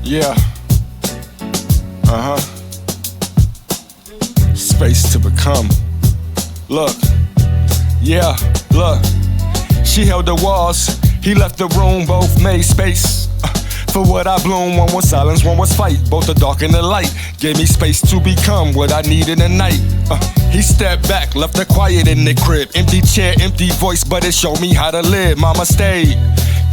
Yeah. Uh-huh. Space to become. Look. Yeah, look. She held the walls. He left the room, both made space. For what I bloom, one was silence, one was fight. Both the dark and the light gave me space to become what I need in the night. He stepped back, left the quiet in the crib. Empty chair, empty voice, but it showed me how to live. Mama stayed,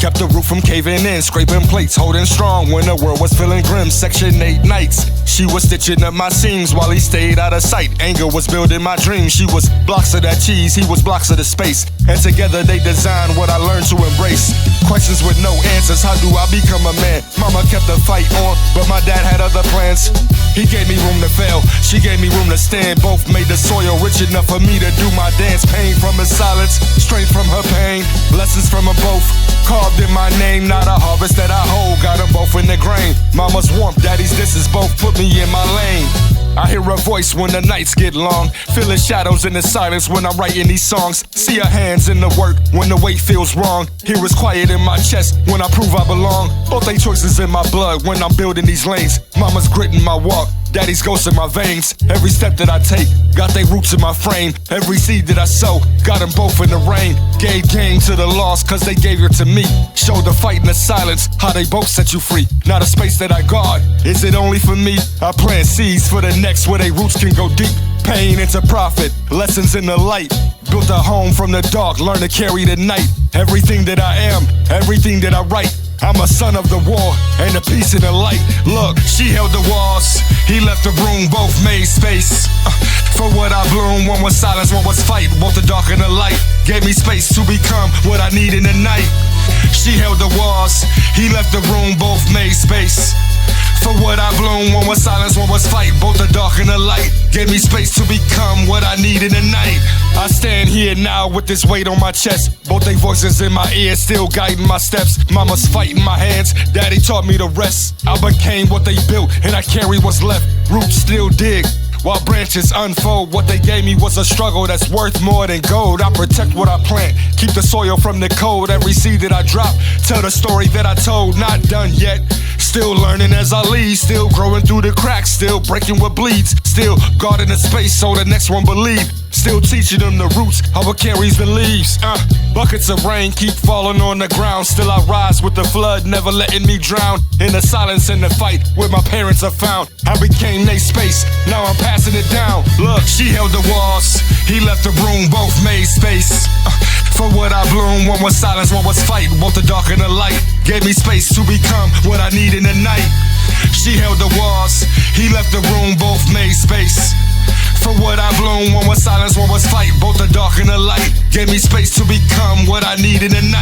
kept the roof from caving in, scraping plates, holding strong when the world was feeling grim. Section 8 nights, she was stitching up my seams while he stayed out of sight. Anger was building my dreams. She was blocks of that cheese, he was blocks of the space. And together they designed what I learned to embrace. Questions with no answers, how do I become a man? Mama kept the fight on, but my dad had other plans. He gave me room to fail, she gave me room to stand. Both made the soil rich enough for me to do my dance. Pain from her silence, strength from her pain. Lessons from them both, carved in my name. Not a harvest that I hold, got them both in the grain. Mama's warmth, daddy's dishes, both put me in my lane. I hear her voice when the nights get long, feeling shadows in the silence when I'm writing these songs. See her hands in the work when the weight feels wrong. Hear us quiet in my chest when I prove I belong. Both they choices in my blood when I'm building these lanes. Mama's grit in my walk, daddy's ghost in my veins. Every step that I take got they roots in my frame. Every seed that I sow got them both in the rain. Gave game to the lost cause they gave it to me. Showed the fight in the silence, how they both set you free. Not a space that I guard, is it only for me? I plant seeds for the next where they roots can go deep. Pain into profit, lessons in the light. Built a home from the dark, learn to carry the night. Everything that I am, everything that I write, I'm a son of the war and the peace and the light. Look, she held the walls, he left the room, both made space. For what I bloom, one was silence, one was fight. Both the dark and the light gave me space to become what I need in the night. She held the walls, he left the room, both made space. For what I bloom, one was silence, one was fight. Both the dark and the light gave me space to become what I need in the night. I stand here now with this weight on my chest. Both they voices in my ear, still guiding my steps. Mama's fighting my hands, daddy taught me to rest. I became what they built, and I carry what's left. Roots still dig, while branches unfold. What they gave me was a struggle that's worth more than gold. I protect what I plant, keep the soil from the cold. Every seed that I drop, tell the story that I told. Not done yet, still learning as I lead. Still growing through the cracks, still breaking what bleeds. Still guarding the space so the next one believe. Still teaching them the roots, how it carries the leaves. Buckets of rain keep falling on the ground. Still I rise with the flood, never letting me drown. In the silence and the fight where my parents are found, I became their space, now I'm passing it down. Look, she held the walls, he left the room, both made space. For what I bloom, one was silence, one was fight. Both the dark and the light gave me space to become what I need in the night. She held the walls, he left the room, both made space. For what I bloom, one was silence, one was fight. Both the dark and the light gave me space to become what I need in the night.